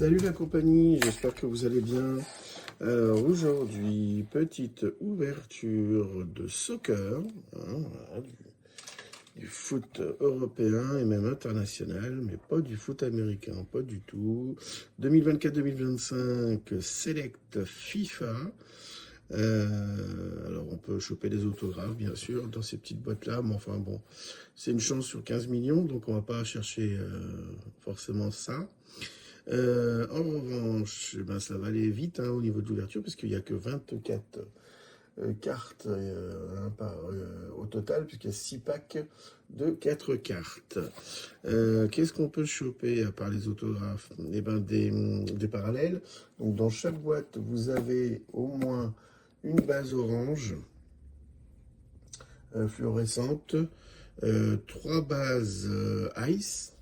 Salut la compagnie, j'espère que vous allez bien. Alors aujourd'hui, petite ouverture de soccer, voilà, du foot européen et même international, mais pas du foot américain, pas du tout. 2024-2025, Select FIFA. Alors on peut choper des autographes bien sûr dans ces petites boîtes là, mais enfin bon, c'est une chance sur 15 millions, donc on va pas chercher forcément ça. En revanche, ben, ça va aller vite au niveau de l'ouverture parce qu'il n'y a que 24 cartes au total, puisqu'il y a 6 packs de 4 cartes. Qu'est-ce qu'on peut choper à part les autographes? Eh ben, des parallèles. Donc dans chaque boîte, vous avez au moins une base orange fluorescente, 3 bases ice,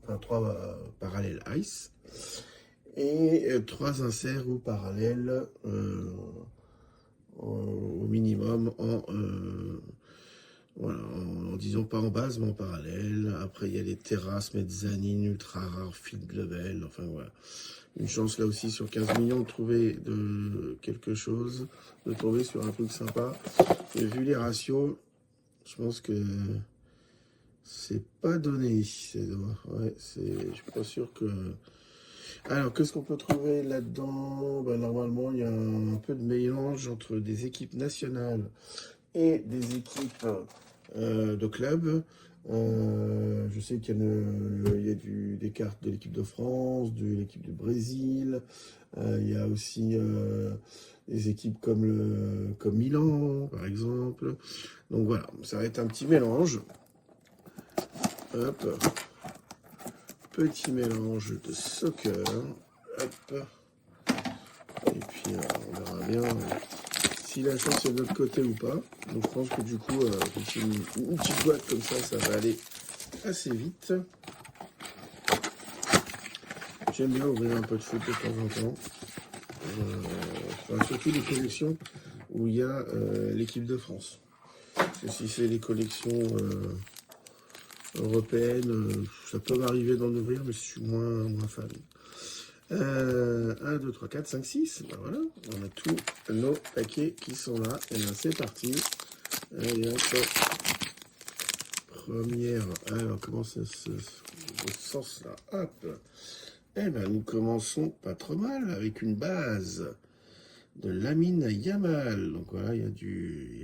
enfin 3 parallèles ice, et 3 inserts ou parallèles au minimum voilà, en disant pas en base mais en parallèle. Après il y a les terrasses, mezzanine, ultra rare, field level, enfin voilà. Une chance là aussi sur 15 millions de trouver de quelque chose, de tomber sur un truc sympa. Et vu les ratios, je pense que c'est pas donné. Ouais, je suis pas sûr que... Alors, qu'est-ce qu'on peut trouver là-dedans? Ben, normalement, il y a un peu de mélange entre des équipes nationales et des équipes de clubs. Je sais qu'il y a des cartes de l'équipe de France, de l'équipe du Brésil. Il y a aussi des équipes comme Milan, par exemple. Donc voilà, ça va être un petit mélange. Hop, petit mélange de soccer. Hop. Et puis on verra bien si la chance est de notre côté ou pas. Donc je pense que du coup, une petite boîte comme ça va aller assez vite. J'aime bien ouvrir un peu de foot de temps en temps. Enfin, surtout les collections où il y a l'équipe de France. Parce que si c'est les collections européennes, ça peut m'arriver d'en ouvrir, mais je suis moins fan. 1, 2, 3, 4, 5, 6. Ben voilà, on a tous nos paquets qui sont là. Et bien c'est parti. Allez, hop. Première. Alors, comment ça se. Au sens là. Hop. Eh ben, nous commençons pas trop mal avec une base de Lamine Yamal. Donc voilà, il y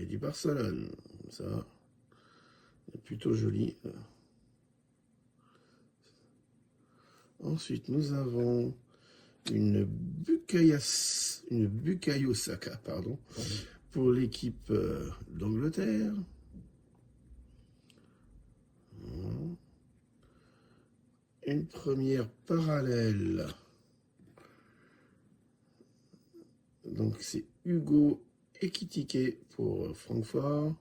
a du Barcelone. Ça, c'est plutôt joli. Ensuite, nous avons une Bukayo Saka, pardon, pour l'équipe d'Angleterre. Une première parallèle. Donc c'est Hugo Ekitike pour Francfort.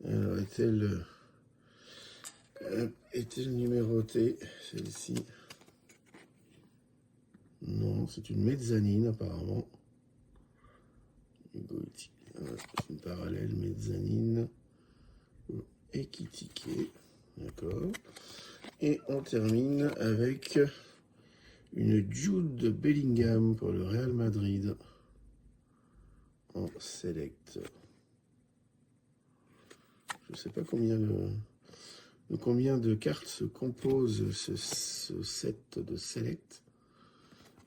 Alors, est-elle numérotée, celle-ci? Non, c'est une mezzanine apparemment. Hugo Ekitike, c'est une parallèle mezzanine. Ekitike, d'accord. Et on termine avec une Jude Bellingham pour le Real Madrid en select. Je ne sais pas combien de cartes se compose ce set de select.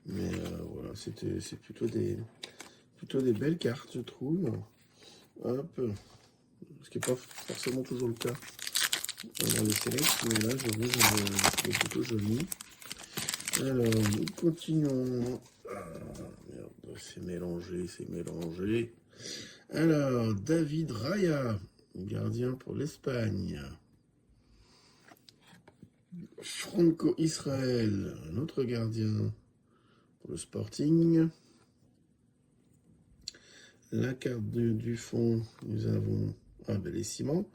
Mais voilà, c'est plutôt des belles cartes, je trouve. Hop. Ce qui n'est pas forcément toujours le cas dans les selects, mais là, je trouve c'est plutôt joli. Alors, nous continuons. Ah, merde, c'est mélangé. Alors, David Raya, gardien pour l'Espagne. Franco Israël, un autre gardien pour le Sporting. La carte du fond, nous avons les ciments.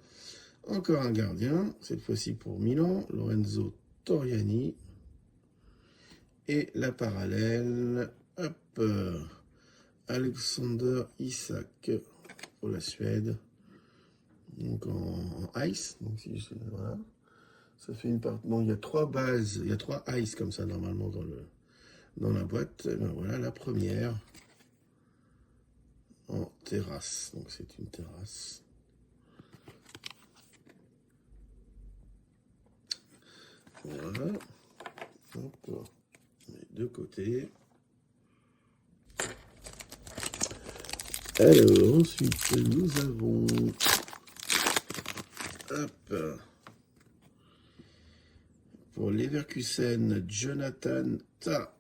Encore un gardien, cette fois-ci pour Milan, Lorenzo Toriani. Et la parallèle, hop, Alexander Isak pour la Suède. Donc en ice, donc voilà. Ça fait une part. Non, il y a 3 bases, il y a 3 ice comme ça normalement dans la boîte. Et ben voilà la première en terrasse. Donc c'est une terrasse. Voilà. Hop. Les deux côtés. Alors ensuite nous avons hop, pour Leverkusen, Jonathan Ta.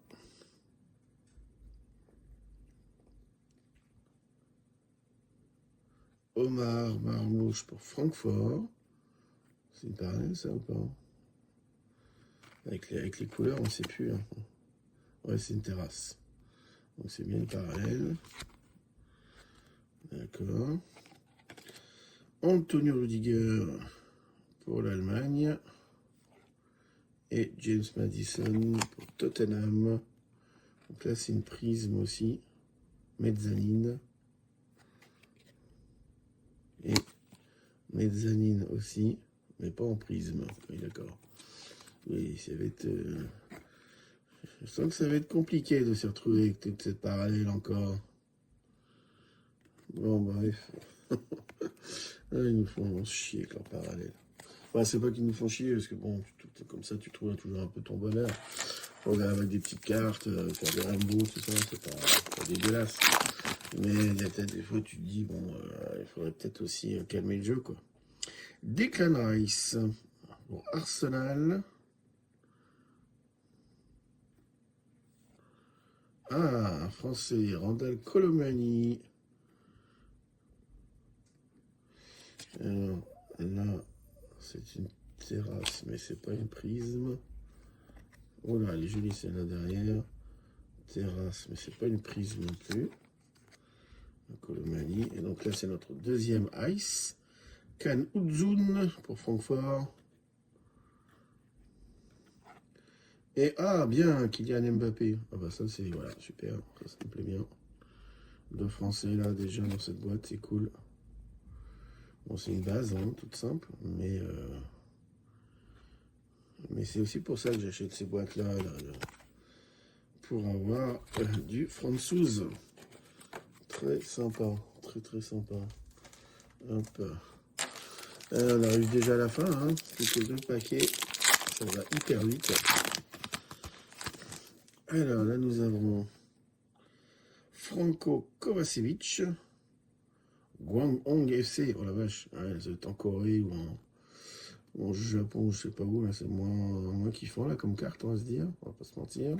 Omar Marmouche pour Francfort. C'est une parallèle ça ou pas? Avec les couleurs, on ne sait plus. Hein. Ouais, c'est une terrasse. Donc c'est bien une parallèle. D'accord. Antonio Rudiger pour l'Allemagne. Et James Madison pour Tottenham. Donc là, c'est une prisme aussi. Mezzanine. Et mezzanine aussi. Mais pas en prisme. Oui, d'accord. Oui, ça va être... je sens que ça va être compliqué de se retrouver avec toute cette parallèle encore. Bon, bref. Ils nous font chier avec leur parallèle. Enfin, c'est pas qu'ils nous font chier, parce que bon, comme ça, tu trouves toujours un peu ton bonheur. Regarder avec des petites cartes, faire des rainbows, tout ça, c'est pas dégueulasse. Mais il y a peut-être des fois, tu te dis, bon, il faudrait peut-être aussi calmer le jeu, quoi. Declan Rice pour Arsenal. Ah, un Français, Randall Colomani. Alors, là, c'est une terrasse, mais c'est pas une prisme. Oh là, elle est jolie celle-là derrière. Terrasse, mais c'est pas une prisme non plus. Colomani. Et donc là, c'est notre deuxième ice. Can Uzun pour Francfort. Et ah, bien, Kylian Mbappé. Ah bah ça, c'est, voilà, super. Ça me plaît bien. Deux Français là, déjà dans cette boîte, c'est cool. Bon, c'est une base, hein, toute simple, mais c'est aussi pour ça que j'achète ces boîtes-là, pour avoir du Franzouz. Très sympa, très très sympa. Hop. On arrive déjà à la fin, hein. Plus que 2 paquets, ça va hyper vite. Alors là, nous avons Franco Kovacevic, Gwanghong FC. Oh la vache, ouais, ça doit être en Corée ou en Japon, je sais pas où, là, c'est moins kiffant là comme carte, on va se dire, on va pas se mentir.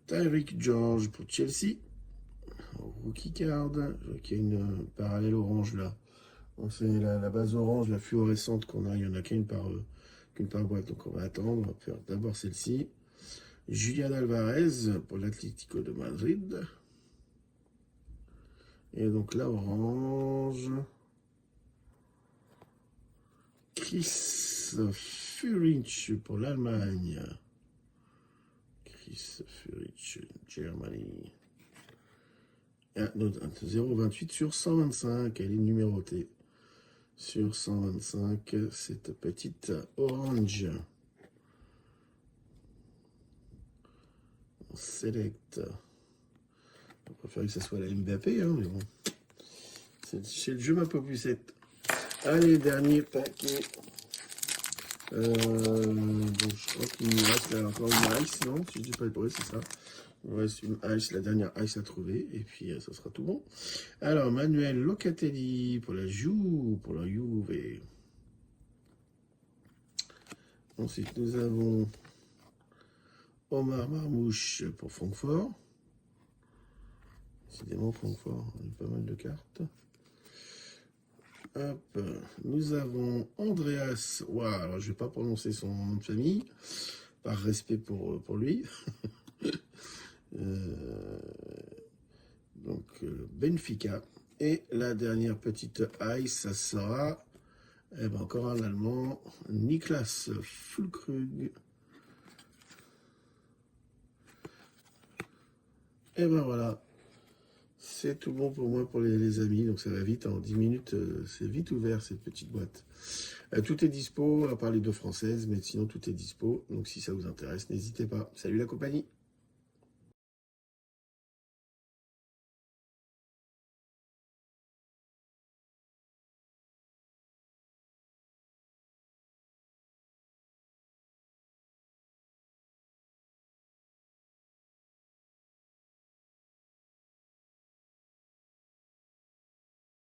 Tyreek George pour Chelsea. Rookie card. Je vois qu'il y a une parallèle orange là. C'est la base orange, la fluorescente qu'on a. Il n'y en a qu'une par boîte. Donc on va attendre. On va faire d'abord celle-ci. Julian Alvarez pour l'Atlético de Madrid. Et donc là, orange. Chris Führich pour l'Allemagne. Chris Führich, Germany. 0,28 sur 125, elle est numérotée. Sur 125, cette petite orange. On select. On préfère que ce soit la Mbappé, hein, mais bon. C'est le jeu ma popusette. Allez, dernier paquet. Donc je crois qu'il nous reste là encore une ice, non? Si je dis pas de bruit, c'est ça. Il nous reste une ice, la dernière ice à trouver, et puis ça sera tout bon. Alors, Manuel Locatelli pour la Juve, Ensuite, nous avons Omar Marmouche pour Francfort. Décidément, Francfort, il y a pas mal de cartes. Hop, nous avons Andreas. Waouh, alors je ne vais pas prononcer son nom de famille, par respect pour lui. Benfica. Et la dernière petite ice, ça sera encore un Allemand, Niklas Füllkrug. Et ben voilà, C'est tout bon pour moi, pour les amis. Donc ça va vite, en 10 minutes, c'est vite ouvert cette petite boîte. Tout est dispo, à part les deux françaises, mais sinon tout est dispo. Donc si ça vous intéresse, n'hésitez pas. Salut la compagnie!